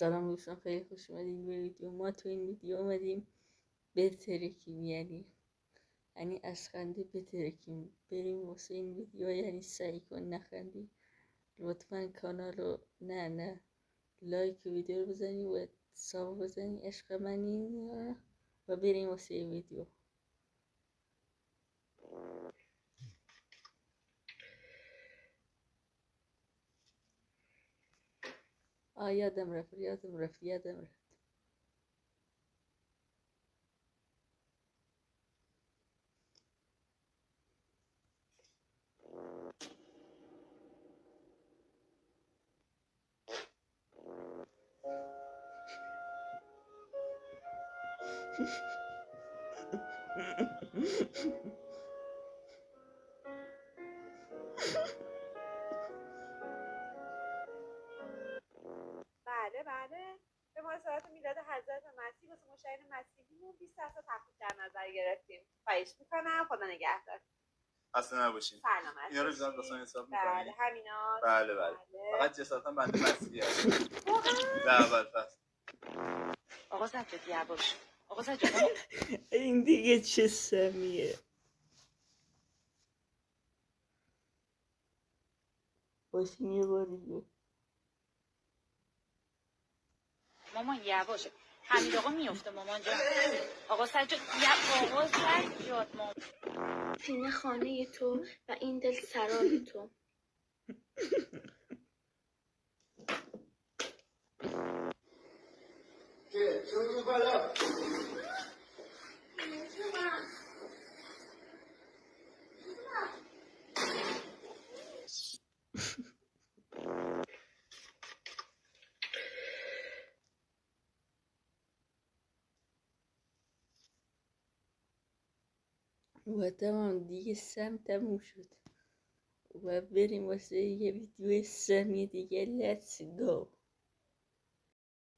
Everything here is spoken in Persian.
سلام دوستان، خیلی خوش اومدین به ویدیو. ما تو این ویدیو اومدیم بترکیم، یعنی از خنده بترکیم. بریم واسه این ویدیو، یعنی سعی کن نخندی. لطفا کانال رو نه لایک ویدیو رو بزنی و ساب بزنی، عشق منی، و بریم واسه این ویدیو. یادم رفت بله به مناسبت میلاد حضرت مسیح واسه مشاهیر مسیحیمون 20 درصد تخفیف در نظر گرفتیم. خواهش میکنم، خدا نگهدار. خسته نباشین. سلامت. اینا رو جان داستان حساب می‌کنی؟ بله همینا. بله. فقط جسارتا بنده مسیحی هست. واقعا؟ نه اول فصل. آقا سجاد یواش. آقا سجاد این دیگه چه سمیه؟ باشین یه بار دیگه. مامان یواش. حمید آقا میفته مامان جان. آقا سجاد مامان. سینه خانه تو و این دل سرای تو. و تمام دیگه، سم تموم شد و بریم واسه یه ویدیو سمی دیگه. Let's go.